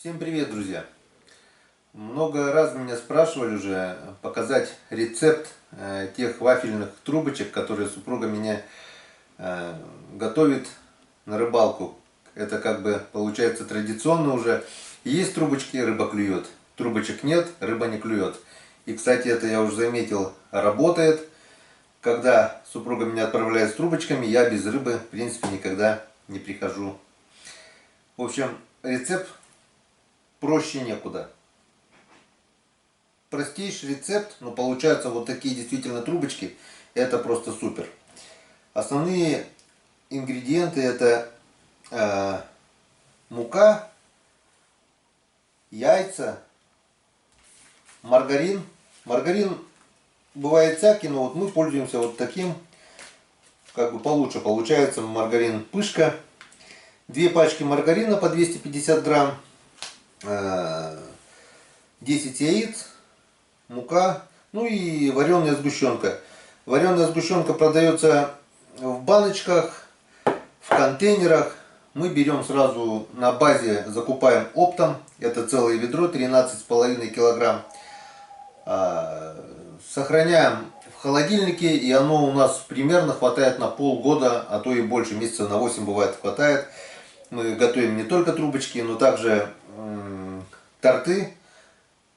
Всем привет, друзья! Много раз меня спрашивали уже показать рецепт тех вафельных трубочек, которые супруга меня готовит на рыбалку. Это как бы получается традиционно уже. Есть трубочки, рыба клюет. Трубочек нет, рыба не клюет. И, кстати, это я уже заметил, работает. Когда супруга меня отправляет с трубочками, я без рыбы, в принципе, никогда не прихожу. В общем, рецепт проще некуда. Простейший рецепт, но получаются вот такие действительно трубочки. Это просто супер. Основные ингредиенты это мука, яйца, маргарин. Маргарин бывает всякий, но вот мы пользуемся вот таким, как бы получше получается маргарин Пышка. 2 пачки маргарина по 250 грамм, 10 яиц, мука, ну и вареная сгущенка. Вареная сгущенка продается в баночках, в контейнерах. Мы берем сразу на базе, закупаем оптом. Это целое ведро, 13,5 килограмм. Сохраняем в холодильнике, и оно у нас примерно хватает на полгода, а то и больше, месяца на 8 бывает хватает. Мы готовим не только трубочки, но также торты.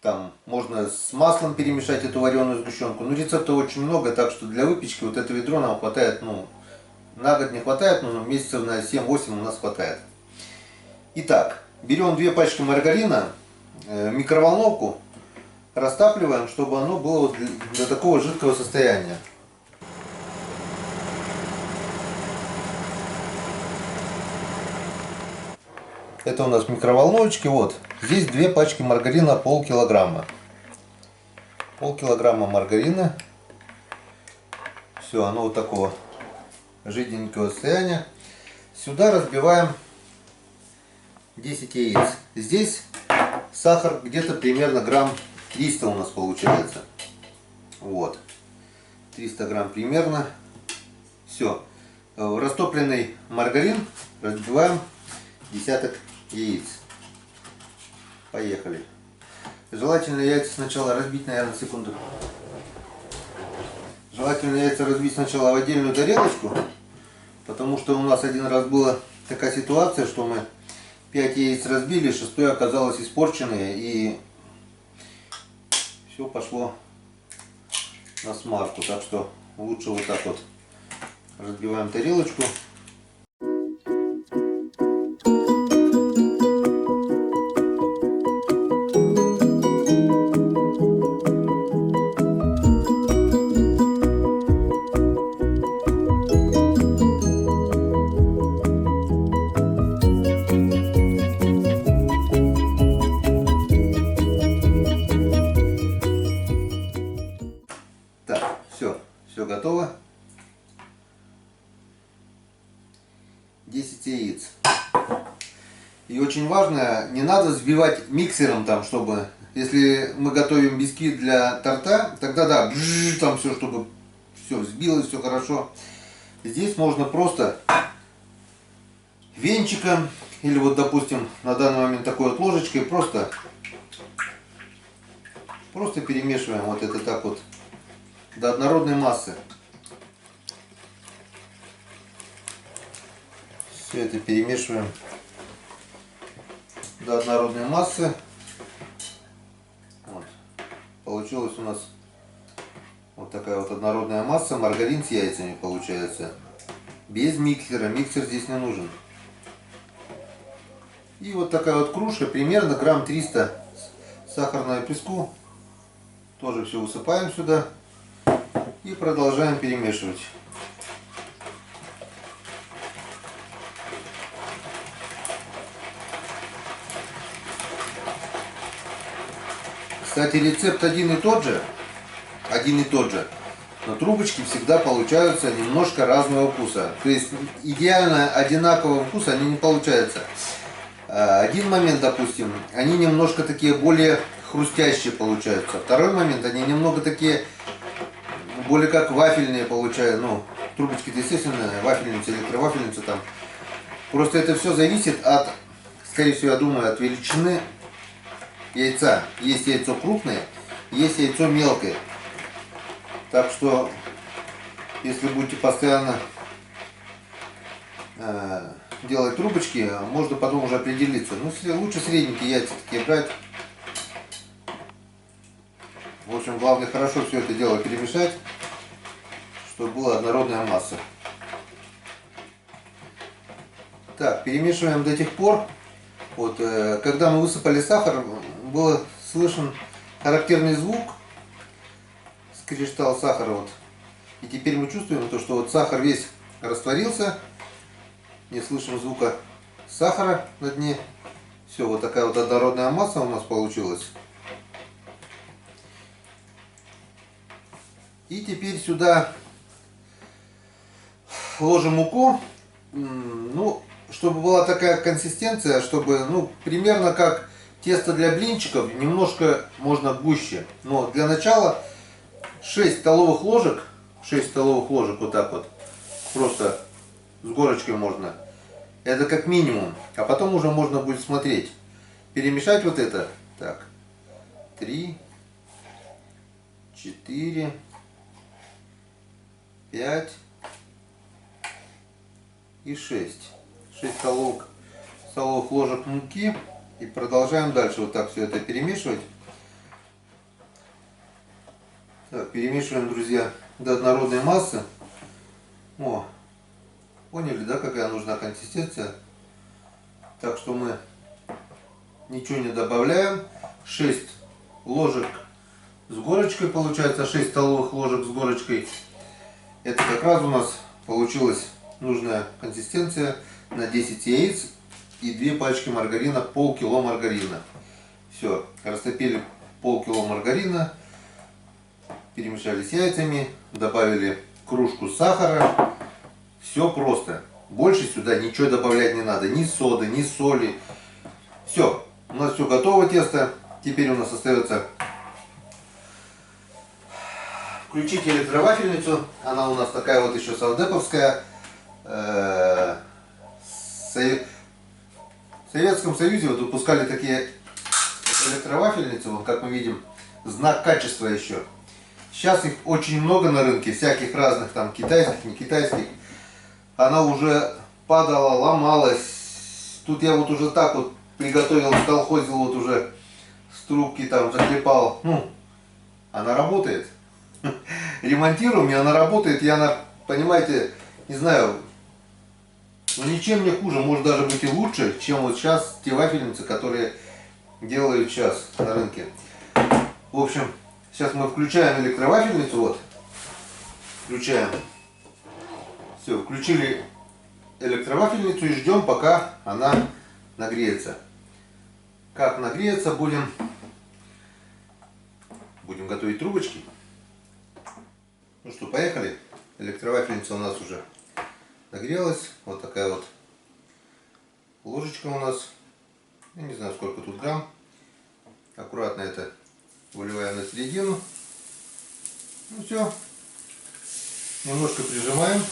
Там можно с маслом перемешать эту вареную сгущенку. Но рецептов очень много, так что для выпечки вот это ведро нам хватает, ну, на год не хватает, но месяцев на 7-8 у нас хватает. Итак, берем 2 пачки маргарина, микроволновку, растапливаем, чтобы оно было до такого жидкого состояния. Это у нас микроволновочки. Вот. Здесь 2 пачки маргарина, полкилограмма. Полкилограмма маргарина. Все, оно вот такого жиденького состояния. Сюда разбиваем 10 яиц. Здесь сахар где-то примерно грамм 300 у нас получается. Вот. 300 грамм примерно. Все. В растопленный маргарин разбиваем десяток яиц. Поехали. Желательно яйца сначала разбить, наверное, секунду. Желательно яйца разбить сначала в отдельную тарелочку, потому что у нас один раз была такая ситуация, что мы 5 яиц разбили, 6 оказалось испорченное, и все пошло на смарку. Так что лучше вот так вот разбиваем тарелочку. Так, все готово. 10 яиц. И очень важно, не надо взбивать миксером там, чтобы, если мы готовим бисквит для торта, тогда да, там все, чтобы все взбилось, все хорошо. Здесь можно просто венчиком, или вот допустим на данный момент такой вот ложечкой, просто перемешиваем вот это так вот до однородной массы. Все это перемешиваем до однородной массы. Вот. Получилась у нас вот такая вот однородная масса. Маргарин с яйцами получается. Без миксера. Миксер здесь не нужен. И вот такая вот кружка, примерно грамм 300 сахарного песку. Тоже все высыпаем сюда. И продолжаем перемешивать. Кстати, рецепт один и тот же, но трубочки всегда получаются немножко разного вкуса. То есть идеально одинакового вкуса они не получаются. Один момент, допустим, они немножко такие более хрустящие получаются. Второй момент, они немного такие более как вафельные получаются. Ну, трубочки-то, естественно, вафельница, электровафельница там. Просто это все зависит от, скорее всего, я думаю, от величины яйца. Есть яйцо крупное, есть яйцо мелкое. Так что, если будете постоянно делать трубочки, можно потом уже определиться. Ну, лучше средненькие яйца такие брать. В общем, главное хорошо все это дело перемешать, чтобы была однородная масса. Так, перемешиваем до тех пор, вот, когда мы высыпали сахар, был слышен характерный звук, скрежетал сахар, вот. И теперь мы чувствуем то, что вот сахар весь растворился, не слышим звука сахара на дне. Все, вот такая вот однородная масса у нас получилась. И теперь сюда ложим муку, ну, чтобы была такая консистенция, чтобы, ну, примерно как тесто для блинчиков, немножко можно гуще. Но для начала 6 столовых ложек вот так вот, просто с горочкой можно. Это как минимум. А потом уже можно будет смотреть. Перемешать вот это. Так, 3, 4, 5 и 6. 6 столовых ложек муки. И продолжаем дальше вот так все это перемешивать. Так, перемешиваем, друзья, до однородной массы. О, поняли, да, какая нужна консистенция? Так что мы ничего не добавляем. 6 ложек с горочкой, получается 6 столовых ложек с горочкой. Это как раз у нас получилась нужная консистенция на 10 яиц и 2 пачки маргарина, полкило маргарина. Все, растопили полкило маргарина, перемешали с яйцами, добавили кружку сахара. Все просто. Больше сюда ничего добавлять не надо, ни соды, ни соли. Все, у нас все готово тесто. Теперь у нас остается включить электровафельницу. Она у нас такая вот еще совдеповская. В Советском Союзе вот выпускали такие электровафельницы, вот как мы видим, знак качества еще. Сейчас их очень много на рынке, всяких разных, там китайских, не китайских. Она уже падала, ломалась. Тут я вот уже так вот приготовил, колхозил, вот уже с трубки там заклепал. Ну, она работает. Ремонтируем, и она работает. Я, понимаете, не знаю, но ничем не хуже, может даже быть и лучше, чем вот сейчас те вафельницы, которые делают сейчас на рынке. В общем, сейчас мы включаем электровафельницу, вот, включаем. Все, включили электровафельницу и ждем, пока она нагреется. Как нагреется, будем готовить трубочки. Ну что, поехали. Электровафельница у нас уже нагрелась. Вот такая вот ложечка у нас. Я не знаю, сколько тут грамм. Аккуратно это выливаем на середину. Ну все. Немножко прижимаем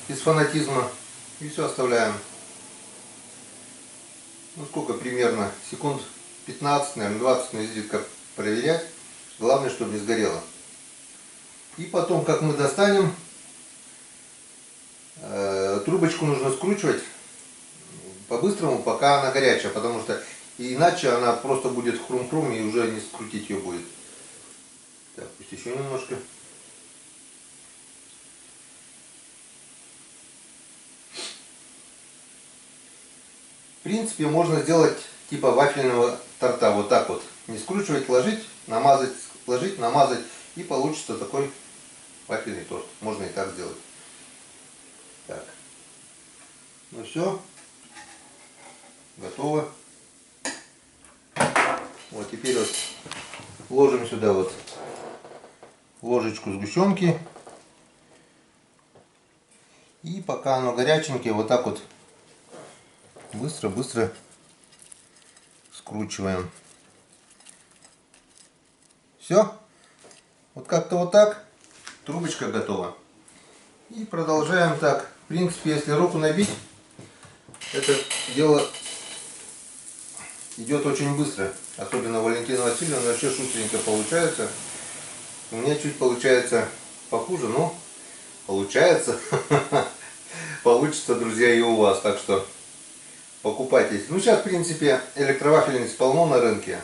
без фанатизма. И все оставляем. Ну сколько примерно? Секунд 15, наверное, 20 на визитка проверять. Главное, чтобы не сгорело. И потом, как мы достанем, трубочку нужно скручивать по-быстрому, пока она горячая, потому что иначе она просто будет хрум-хрум и уже не скрутить ее будет. Так, пусть еще немножко. В принципе, можно сделать типа вафельного торта, вот так вот. Не скручивать, ложить, намазать, ложить, намазать, и получится такой вафельный торт. Можно и так сделать. Так. Ну все. Готово. Вот теперь вот ложим сюда вот ложечку сгущенки. И пока оно горяченькое, вот так вот быстро-быстро скручиваем. Все. Вот как-то вот так. Трубочка готова. И продолжаем так. В принципе, если руку набить, это дело идет очень быстро. Особенно у Валентины Васильевны вообще шустренько получается. У меня чуть получается похуже, но получается. Получится, друзья, и у вас. Так что покупайтесь. Ну, сейчас, в принципе, электровафельниц полно на рынке.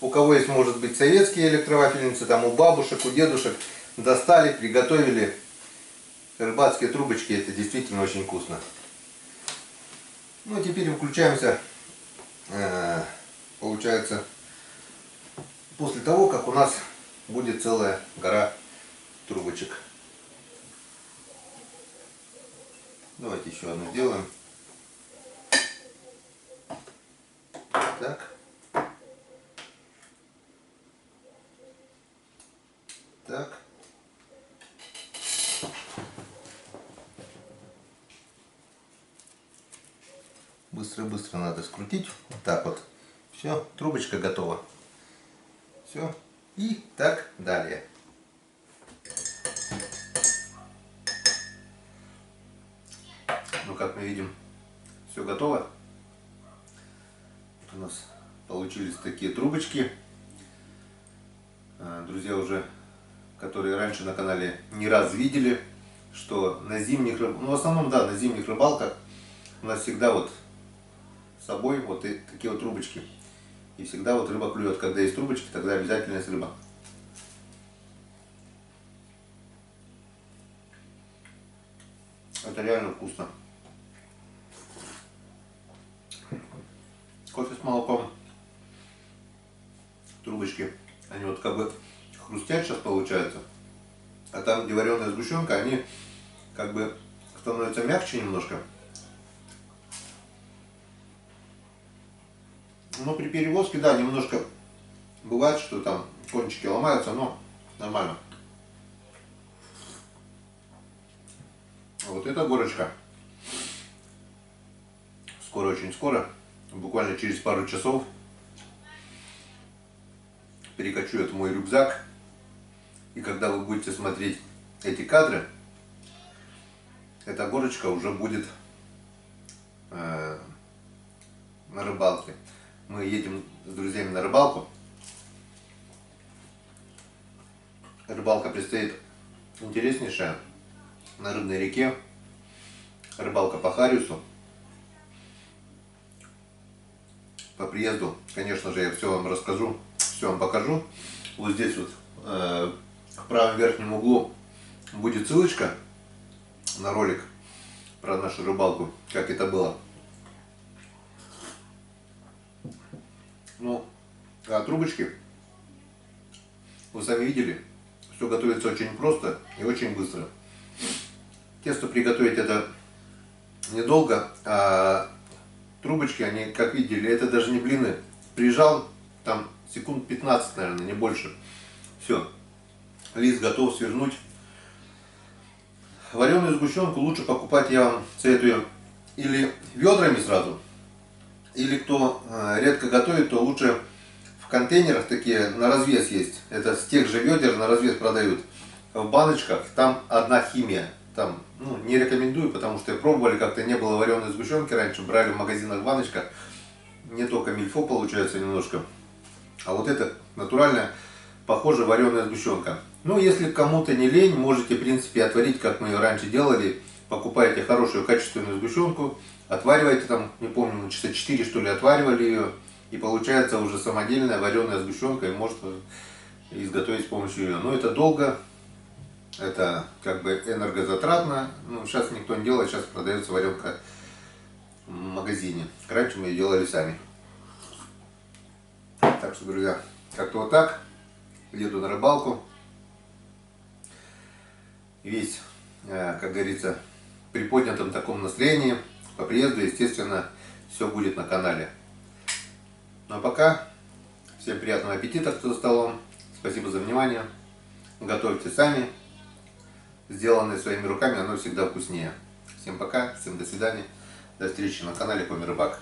У кого есть, может быть, советские электровафельницы, там у бабушек, у дедушек, достали, приготовили. Рыбацкие трубочки, это действительно очень вкусно. Ну, теперь выключаемся, получается, после того, как у нас будет целая гора трубочек. Давайте еще одну сделаем. Так. Так. Быстро-быстро надо скрутить. Вот так вот. Все, трубочка готова. Все. И так далее. Ну, как мы видим, все готово. Вот у нас получились такие трубочки. Друзья уже, которые раньше на канале не раз видели, что на зимних, ну, в основном, да, на зимних рыбалках у нас всегда вот с собой вот такие вот трубочки. И всегда вот рыба клюет. Когда есть трубочки, тогда обязательно есть рыба. Это реально вкусно. Кофе с молоком. Трубочки. Они вот как бы хрустят сейчас получается. А там, где вареная сгущенка, они как бы становятся мягче немножко. Но при перевозке, да, немножко бывает, что там кончики ломаются, но нормально. Вот эта горочка. Скоро, очень скоро, буквально через пару часов, перекачу это в мой рюкзак. И когда вы будете смотреть эти кадры, эта горочка уже будет на рыбалке. Мы едем с друзьями на рыбалку. Рыбалка предстоит интереснейшая на Рыбной реке. Рыбалка по Хариусу. По приезду, конечно же, я все вам расскажу, все вам покажу. Вот здесь вот в правом верхнем углу будет ссылочка на ролик про нашу рыбалку, как это было. Ну, а трубочки, вы сами видели, все готовится очень просто и очень быстро. Тесто приготовить это недолго, а трубочки, они, как видели, это даже не блины. Прижал, там секунд 15, наверное, не больше. Все, лист готов свернуть. Вареную сгущенку лучше покупать, я вам советую, или ведрами сразу, или кто редко готовит, то лучше в контейнерах, такие на развес есть. Это с тех же ведер на развес продают. В баночках там одна химия. Там, ну, не рекомендую, потому что пробовали, как-то не было вареной сгущенки раньше, брали в магазинах в баночках. Не только мильфо получается немножко, а вот это натуральная, похоже, вареная сгущенка. Ну, если кому-то не лень, можете, в принципе, отварить, как мы раньше делали. Покупаете хорошую качественную сгущенку, отвариваете там, не помню, часа 4 что ли отваривали ее, и получается уже самодельная вареная сгущенка, и можно изготовить с помощью ее. Но это долго, это как бы энергозатратно. Ну, сейчас никто не делает, сейчас продается варенка в магазине. Раньше мы ее делали сами. Так что, друзья, как-то вот так. Еду на рыбалку. Весь, как говорится, при поднятом таком настроении. По приезду, естественно, все будет на канале. Ну а пока, всем приятного аппетита, кто за столом. Спасибо за внимание. Готовьте сами. Сделанное своими руками, оно всегда вкуснее. Всем пока, всем до свидания. До встречи на канале Коми Рыбак.